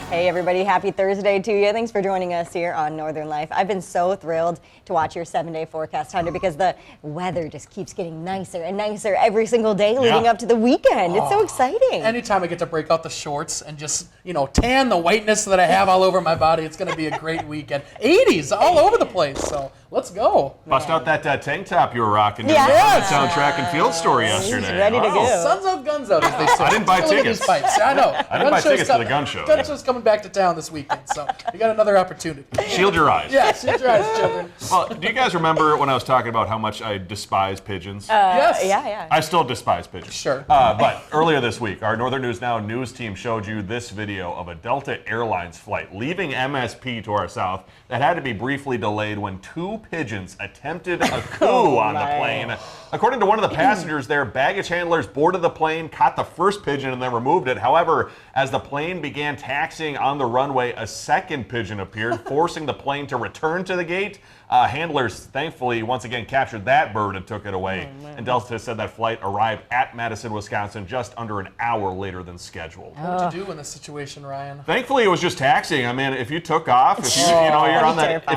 Hey everybody, happy Thursday to you. Thanks for joining us here on Northern Life. I've been so thrilled to watch your 7-day forecast, Hunter, because the weather just keeps getting nicer and nicer every single day leading up to the weekend. It's so exciting. Anytime I get to break out the shorts and just, tan the whiteness that I have all over my body, it's going to be a great weekend. 80s all over the place, so let's go. Bust out that tank top you were rocking during the Town Track and Field Story yesterday. He's ready to go. Suns out, guns out, as they say. I didn't buy Look at tickets. these fights. I know. I didn't buy tickets to the gun show. Gun show's coming back to town this weekend, so you got another opportunity. Shield your eyes. Yeah, shield your eyes, children. Well, do you guys remember when I was talking about how much I despise pigeons? Yes. Yeah. I still despise pigeons. Sure. But earlier this week, our Northern News Now news team showed you this video of a Delta Airlines flight leaving MSP to our south that had to be briefly delayed when 2 pigeons attempted a coup on the plane. According to one of the passengers there, baggage handlers boarded the plane, caught the first pigeon, and then removed it. However, as the plane began taxiing on the runway, a second pigeon appeared, forcing the plane to return to the gate. Handlers, thankfully, once again captured that bird and took it away. And Delta said that flight arrived at Madison, Wisconsin, just under an hour later than scheduled. What would you do in this situation, Ryan? Thankfully, it was just taxiing. I mean, if you took off, if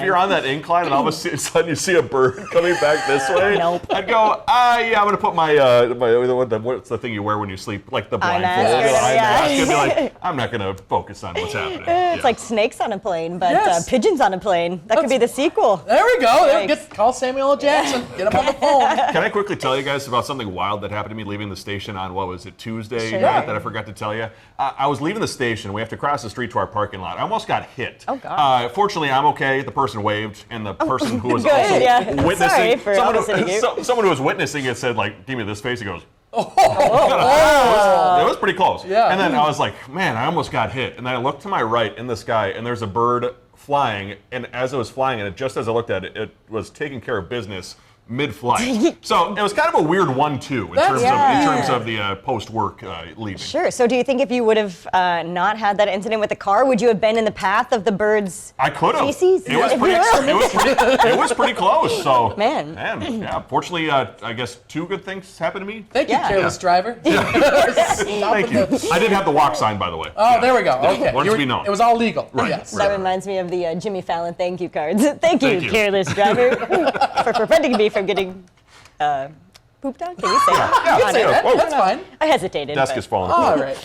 you're on that incline, and all of a sudden you see a bird coming back this way, I'd go, yeah, I'm gonna put my what's the thing you wear when you sleep, like the blindfold, eye mask, and be like, I'm not gonna focus on what's happening. It's like snakes on a plane, but pigeons on a plane. That could be the sequel. There we go. Call Samuel L. Jackson. Get him on the phone. Can I quickly tell you guys about something wild that happened to me leaving the station on, what was it, Tuesday night that I forgot to tell you? I was leaving the station. We have to cross the street to our parking lot. I almost got hit. Oh, God. Fortunately, I'm okay. The person waved, and the person who was good, also witnessing, Sorry someone who was witnessing it said, like, give me this face. He goes, it was pretty close. Yeah. And then I was like, man, I almost got hit. And then I looked to my right in the sky, and there's a bird flying. And as it was flying, and just as I looked at it, it was taking care of business mid-flight. So it was kind of a weird 1-2 in terms of the post-work leaving. Sure. So do you think if you would have not had that incident with the car, would you have been in the path of the bird's I could have. feces? It was pretty close. So Man, yeah. Fortunately, I guess 2 good things happened to me. Thank you, careless driver. Thank you. I did have the walk sign, by the way. Oh, there we go. Okay. Wanted to be known. It was all legal. Right. Yes. that reminds me of the Jimmy Fallon thank you cards. Thank you, careless driver, for preventing me from getting pooped on. Can you say that? Yeah, say it. Whoa. That's fine. I hesitated. Desk but- is falling. All right.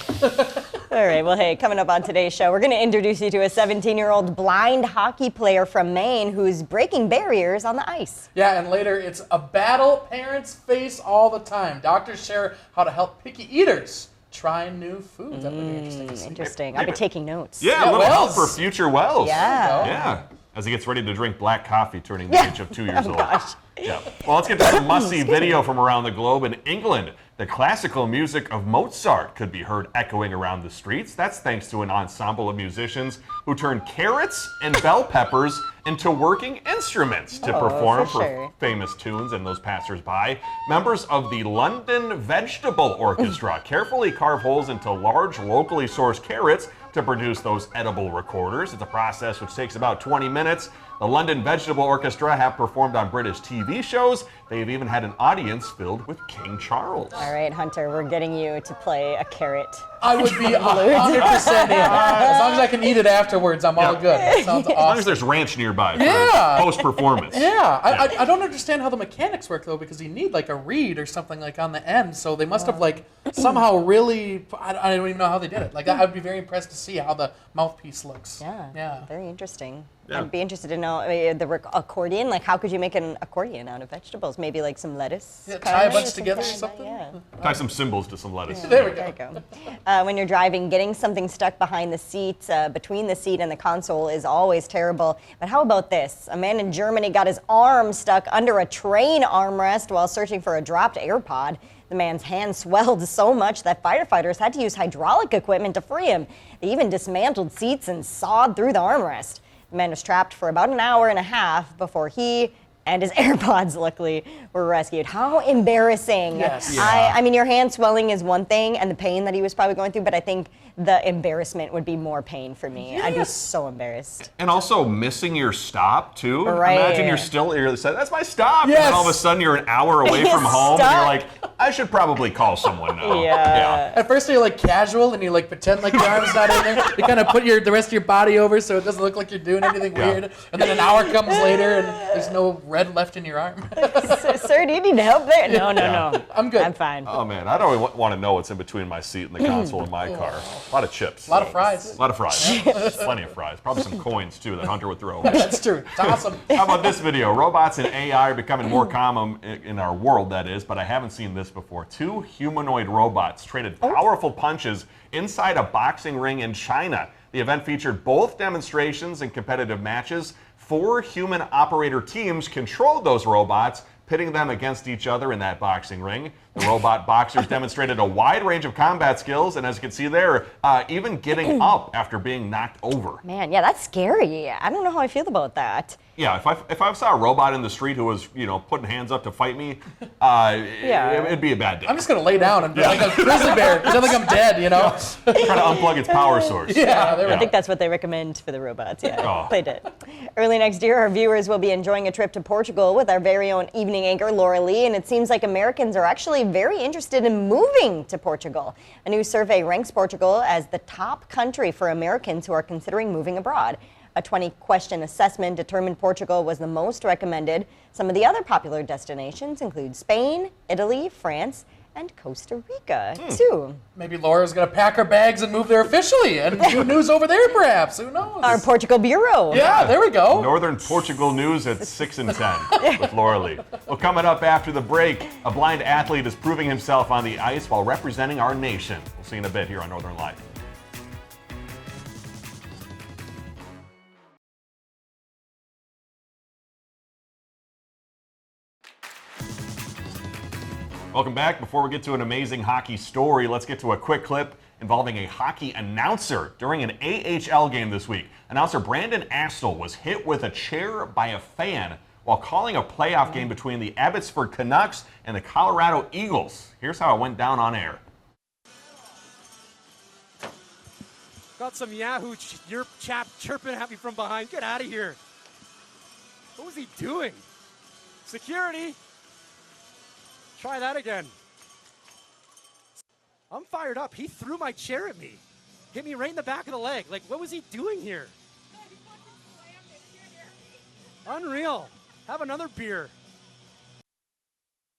All right, well, hey, coming up on today's show, we're going to introduce you to a 17-year-old blind hockey player from Maine who's breaking barriers on the ice. Yeah, and later it's a battle parents face all the time. Doctors share how to help picky eaters try new foods. That would be interesting to see. Interesting. I've been taking notes. Yeah, a little Wells. help for future Wells. Yeah. Yeah. As he gets ready to drink black coffee, turning the age of 2 years old. Gosh. Yeah. Well, let's get to some must-see video from around the globe. In England, the classical music of Mozart could be heard echoing around the streets. That's thanks to an ensemble of musicians who turned carrots and bell peppers into working instruments to perform for famous tunes and those passers-by. Members of the London Vegetable Orchestra carefully carve holes into large, locally sourced carrots to produce those edible recorders. It's a process which takes about 20 minutes. The London Vegetable Orchestra have performed on British TV shows. They've even had an audience filled with King Charles. All right, Hunter, we're getting you to play a carrot. I would be 100% in. As long as I can eat it afterwards, I'm all good. That sounds As long as awesome. there's ranch nearby for post-perforence. Yeah, I don't understand how the mechanics work though, because you need like a reed or something like on the end. So they must have like somehow really. I don't even know how they did it. Like I'd be very impressed to see how the mouthpiece looks. Yeah. Very interesting. Yeah. I'd be interested to know the accordion. Like, how could you make an accordion out of vegetables? Maybe like some lettuce. Yeah, tie a bunch or together or something like something. that, Tie some symbols to some lettuce. There we There go. you go. When you're driving, getting something stuck behind the seat, between the seat and the console is always terrible. But how about this? A man in Germany got his arm stuck under a train armrest while searching for a dropped AirPod. The man's hand swelled so much that firefighters had to use hydraulic equipment to free him. They even dismantled seats and sawed through the armrest. The man was trapped for about an hour and a half before he and his AirPods, luckily, were rescued. How embarrassing. Yes. I mean, your hand swelling is one thing and the pain that he was probably going through, but I think the embarrassment would be more pain for me. I'd be Yes. so embarrassed. And also missing your stop too. Right. Imagine you're still here. That's my stop. And Yes. then all of a sudden you're an hour away from home, and Stuck. you're like, I should probably call someone now. Yeah. At first you're like casual and you like pretend like your arm's not in there. You kind of put the rest of your body over so it doesn't look like you're doing anything Yeah. weird. And then an hour comes later and there's no red left in your arm. Sir, do you need help there? No, no. I'm good. I'm fine. Oh man, I don't want to know what's in between my seat and the console of my car. A lot of chips. A lot of fries. A lot of fries. Plenty of fries. Probably some coins too that Hunter would throw away. That's true. It's awesome. How about this video? Robots and AI are becoming more common in our world, that is, but I haven't seen this before. 2 humanoid robots traded powerful punches inside a boxing ring in China. The event featured both demonstrations and competitive matches. 4 human operator teams controlled those robots, pitting them against each other in that boxing ring. The robot boxers demonstrated a wide range of combat skills, and as you can see there, even getting up after being knocked over. Man, yeah, that's scary. I don't know how I feel about that. Yeah, if I saw a robot in the street who was, putting hands up to fight me, it'd be a bad day. I'm just going to lay down and be like a grizzly bear. Pretend like I'm dead, Try to unplug its power source. Yeah, there we I go. think that's what they recommend for the robots. Yeah, Oh. they did. Early next year, our viewers will be enjoying a trip to Portugal with our very own evening anchor, Laura Lee, and it seems like Americans are actually very interested in moving to Portugal. A new survey ranks Portugal as the top country for Americans who are considering moving abroad. A 20-question assessment determined Portugal was the most recommended. Some of the other popular destinations include Spain, Italy, France, and Costa Rica, too. Maybe Laura's going to pack her bags and move there officially and do news over there, perhaps. Who knows? Our Portugal Bureau. Yeah, there we go. Northern Portugal news at 6 and 10 with Laura Lee. Well, coming up after the break, a blind athlete is proving himself on the ice while representing our nation. We'll see you in a bit here on Northern Live. Welcome back. Before we get to an amazing hockey story, let's get to a quick clip involving a hockey announcer during an AHL game this week. Announcer Brandon Astle was hit with a chair by a fan while calling a playoff game between the Abbotsford Canucks and the Colorado Eagles. Here's how it went down on air. Got some Yahoo your chap chirping at me from behind. Get out of here. What was he doing? Security. Try that again. I'm fired up. He threw my chair at me. Hit me right in the back of the leg. Like, what was he doing here? Unreal. Have another beer.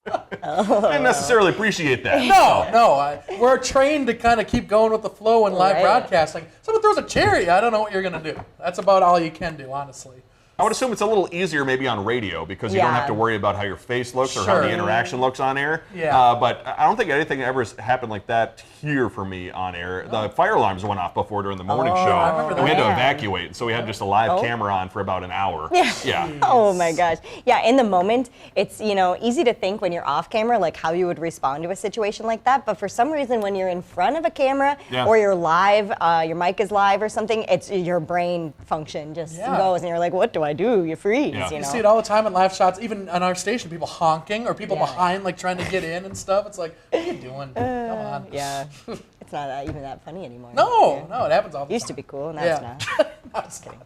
Didn't necessarily appreciate that. No. We're trained to kind of keep going with the flow in live Right. broadcasting. Someone throws a chair at you, I don't know what you're going to do. That's about all you can do, honestly. I would assume it's a little easier maybe on radio because you don't Yeah. have to worry about how your face looks or how Sure. the interaction looks on air. Yeah. But I don't think anything ever happened like that here for me on air. The fire alarms went off before during the morning show. I remember and we had to that. evacuate, so we had just a live camera on for about an hour. Yeah. Oh my gosh. Yeah, in the moment, it's, easy to think when you're off camera, like how you would respond to a situation like that. But for some reason, when you're in front of a camera Yeah. or you're live, your mic is live or something, it's your brain function just Yeah. goes and you're like, what do I do? You freeze, Yeah. You see it all the time in live shots, even on our station, people honking or people Yeah. behind, like trying to get in and stuff. It's like, what are you doing? Come on. Yeah. It's not even that funny anymore. No, it happens all the Used to time. be cool, now Yeah. it's not. I'm just kidding.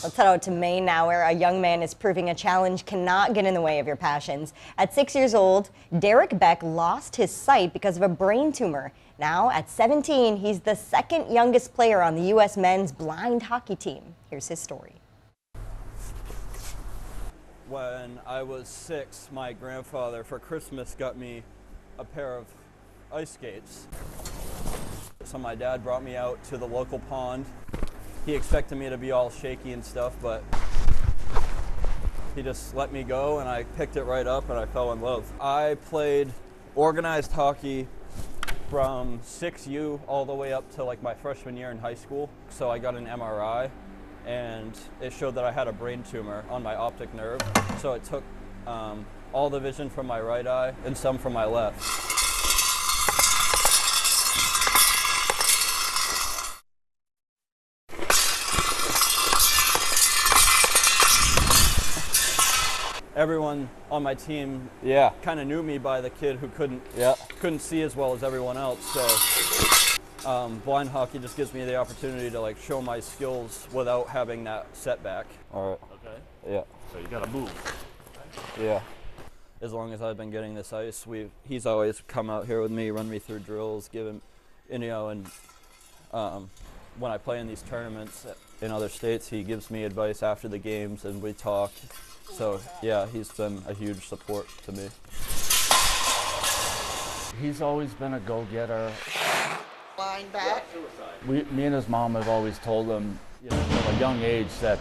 Let's head out to Maine now, where a young man is proving a challenge cannot get in the way of your passions. At 6 years old, Derek Beck lost his sight because of a brain tumor. Now, at 17, he's the second youngest player on the U.S. men's blind hockey team. Here's his story. When I was 6, my grandfather for Christmas got me a pair of ice skates. So my dad brought me out to the local pond. He expected me to be all shaky and stuff, but he just let me go and I picked it right up and I fell in love. I played organized hockey from 6U all the way up to like my freshman year in high school. So I got an MRI and it showed that I had a brain tumor on my optic nerve. So it took all the vision from my right eye and some from my left. Everyone on my team, kind of knew me by the kid who couldn't see as well as everyone else. So Blind hockey just gives me the opportunity to like show my skills without having that setback. All right. Okay. Yeah. So you got to move. Yeah. As long as I've been getting this ice, he's always come out here with me, run me through drills, and when I play in these tournaments in other states, he gives me advice after the games and we talk. So yeah, he's been a huge support to me. He's always been a go-getter. Line back. Me and his mom have always told him, from a young age that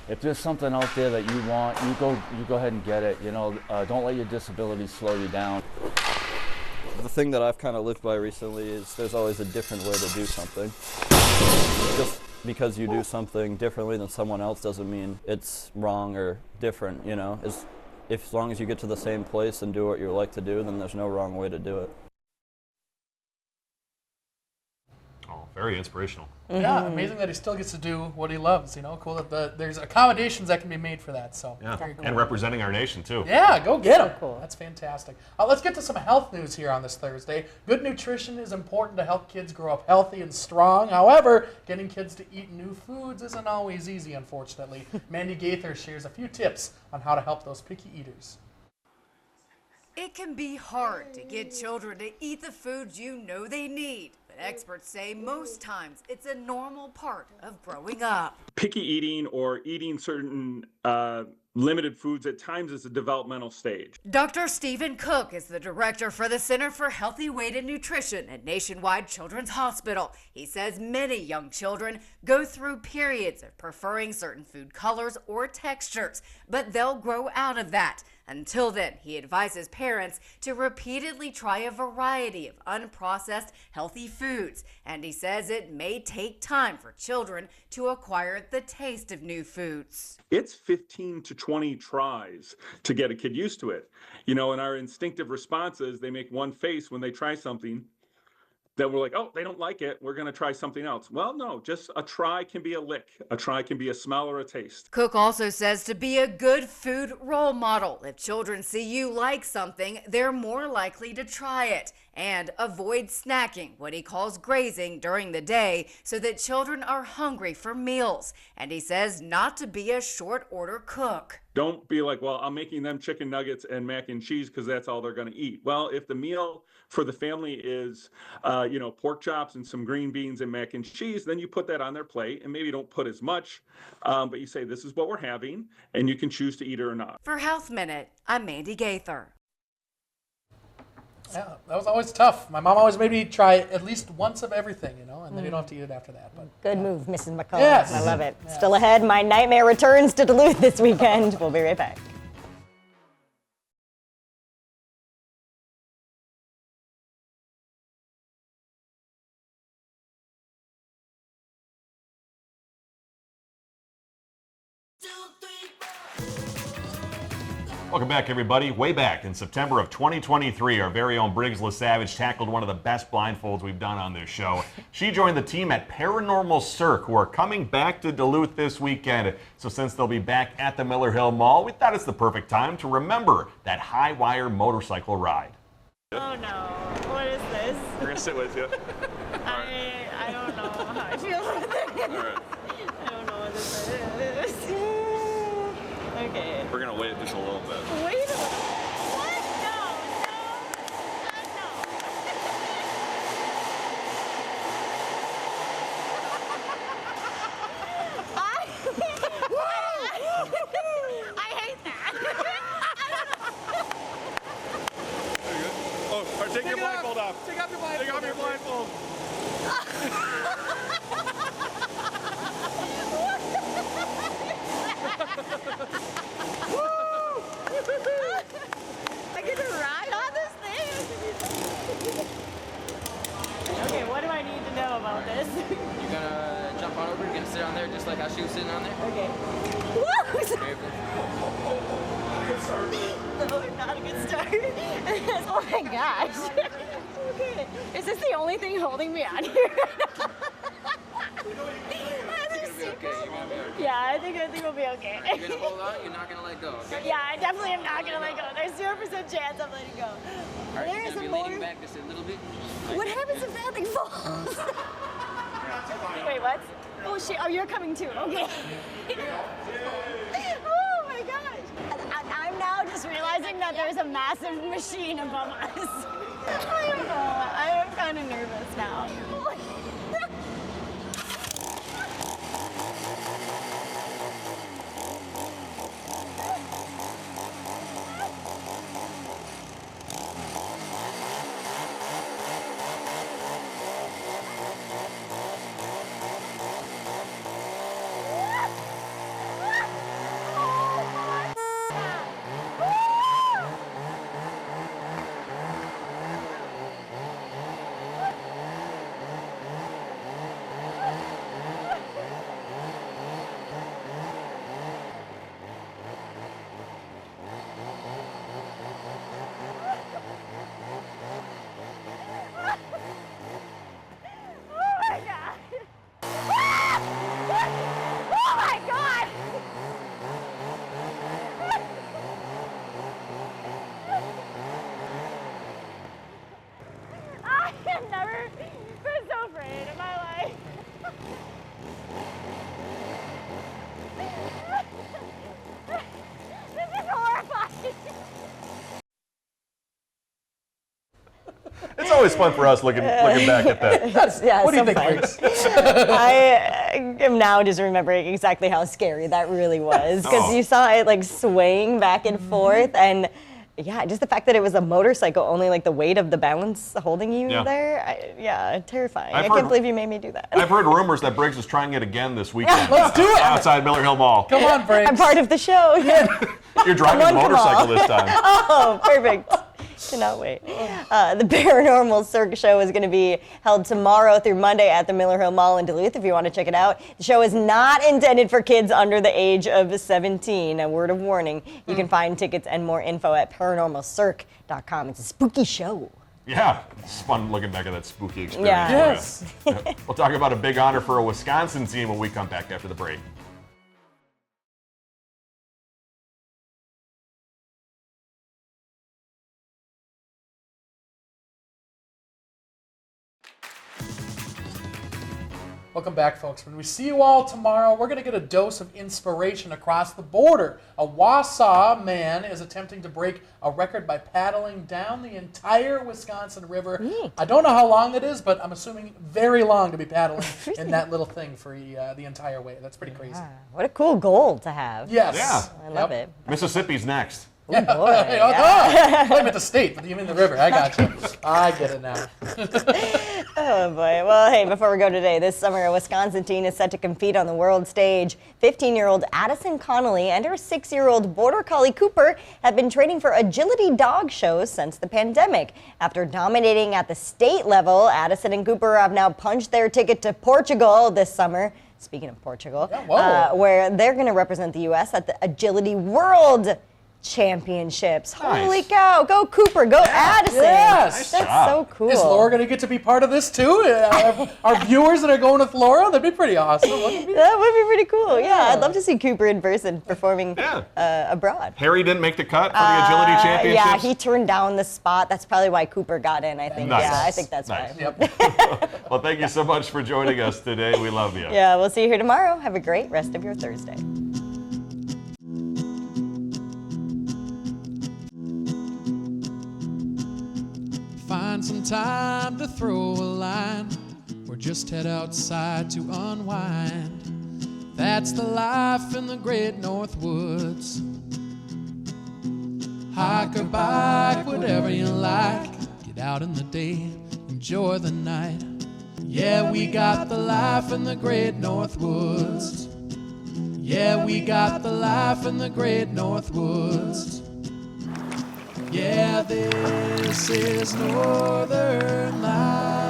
if there's something out there that you want, you go ahead and get it. Don't let your disability slow you down. The thing that I've kind of lived by recently is there's always a different way to do something. Just because you do something differently than someone else doesn't mean it's wrong or different, As long as you get to the same place and do what you like to do, then there's no wrong way to do it. Oh, very inspirational. Yeah, amazing that he still gets to do what he loves. Cool that there's accommodations that can be made for that. So Yeah, very cool. and representing our nation too. Yeah, go get him. cool. That's fantastic. Let's get to some health news here on this Thursday. Good nutrition is important to help kids grow up healthy and strong. However, getting kids to eat new foods isn't always easy, unfortunately. Mandy Gaither shares a few tips on how to help those picky eaters. It can be hard to get children to eat the foods you know they need, but experts say most times it's a normal part of growing up. Picky eating or eating certain limited foods at times is a developmental stage. Dr. Stephen Cook is the director for the Center for Healthy Weight and Nutrition at Nationwide Children's Hospital. He says many young children go through periods of preferring certain food colors or textures, but they'll grow out of that. Until then, he advises parents to repeatedly try a variety of unprocessed, healthy foods. And he says it may take time for children to acquire the taste of new foods. It's 15 to 20 tries to get a kid used to it. And our instinctive responses, they make one face when they try something. Then we're like, oh, they don't like it. We're going to try something else. Well, no, just a try can be a lick. A try can be a smell or a taste. Cook also says to be a good food role model. If children see you like something, they're more likely to try it. And avoid snacking, what he calls grazing, during the day so that children are hungry for meals. And he says not to be a short order cook. Don't be like, well, I'm making them chicken nuggets and mac and cheese because that's all they're going to eat. Well, if the meal for the family is, pork chops and some green beans and mac and cheese, then you put that on their plate and maybe don't put as much, but you say, this is what we're having, and you can choose to eat it or not. For Health Minute, I'm Mandy Gaither. Yeah, that was always tough. My mom always made me try at least once of everything, and then you don't have to eat it after that. But Good move, Mrs. McCullough. Yes. I love it. Yes. Still ahead, my nightmare returns to Duluth this weekend. We'll be right back. Welcome back, everybody. Way back in September of 2023, our very own Briggs LaSavage tackled one of the best blindfolds we've done on this show. She joined the team at Paranormal Cirque, who are coming back to Duluth this weekend. So since they'll be back at the Miller Hill Mall, we thought it's the perfect time to remember that high wire motorcycle ride. Oh no, what is this? We're going to sit with you. I don't know how I feel about this. All right. I don't know what this is. Okay. We're going to wait just a little bit. Wait a minute. What? No. I hate that. Oh, take your blindfold off. take off your blindfold. Take off your blindfold. I get to ride on this thing? Okay, what do I need to know about this? You're gonna jump on over, you're gonna sit on there just like how she was sitting on there. Okay. Very good. No, not a good start. Oh my gosh. Okay. Is this the only thing holding me on here? There's okay. You're gonna be okay. Yeah, I think we'll be okay. You're gonna hold on. You're not gonna let go. Okay? Yeah, I definitely am not gonna let go. There's 0% chance I'm letting go. All right, There you're is gonna a be leaning more. back just a little bit. What happens if that thing falls? Wait, what? Oh shit! Oh, you're coming too. Okay. Oh my gosh! I'm now just realizing that there's a massive machine above us. I don't know. I am kind of nervous now. It's always fun for us looking back at that. Yeah, What do you so think, fun. Briggs? I am now just remembering exactly how scary that really was because Oh. you saw it like swaying back and forth, and yeah, just the fact that it was a motorcycle, only like the weight of the balance holding you Yeah. there, terrifying. I've I heard- can't believe you made me do that. I've heard rumors that Briggs is trying it again this weekend. Let's do it. Outside Miller Hill Mall. Come on, Briggs. I'm part of the show. You're driving a Come on, motorcycle this time. Oh, perfect. Cannot wait. The Paranormal Cirque show is going to be held tomorrow through Monday at the Miller Hill Mall in Duluth if you want to check it out. The show is not intended for kids under the age of 17. A word of warning. You can find tickets and more info at paranormalcirque.com. It's a spooky show. Yeah, it's fun looking back at that spooky experience. Yeah. for you. Yeah. We'll talk about a big honor for a Wisconsin team when we come back after the break. Welcome back, folks. When we see you all tomorrow, we're going to get a dose of inspiration across the border. A Wausau man is attempting to break a record by paddling down the entire Wisconsin River. I don't know how long that is, but I'm assuming very long to be paddling in that little thing for the entire way. That's pretty crazy. What a cool goal to have. Yes. Yeah. I love it. Mississippi's next. Oh, boy. I meant the state, but you mean the river. I got you. I get it now. Oh boy. Well, hey, before we go today, this summer a Wisconsin teen is set to compete on the world stage. 15-year-old Addison Connolly and her 6-year-old Border Collie Cooper have been training for agility dog shows since the pandemic. After dominating at the state level, Addison and Cooper have now punched their ticket to Portugal this summer. Speaking of Portugal, where they're going to represent the U.S. at the Agility World Championships. Nice. Holy cow. Go Cooper. Go Addison. Yes. That's job. so cool. Is Laura going to get to be part of this too? Our viewers that are going with Laura? That'd be pretty awesome. Wouldn't it be? That would be pretty cool. Yeah, I'd love to see Cooper in person performing abroad. Harry didn't make the cut for the agility championships. Yeah, he turned down the spot. That's probably why Cooper got in, I think. Nice. Yeah, I think that's Nice. why. Well, thank you so much for joining us today. We love you. Yeah, we'll see you here tomorrow. Have a great rest of your Thursday. Find some time to throw a line or just head outside to unwind. That's the life in the great North Woods. Hike or bike, whatever you like. Get out in the day, enjoy the night. Yeah, we got the life in the great North Woods. Yeah, we got the life in the great North Woods. Yeah, this is Northern Life.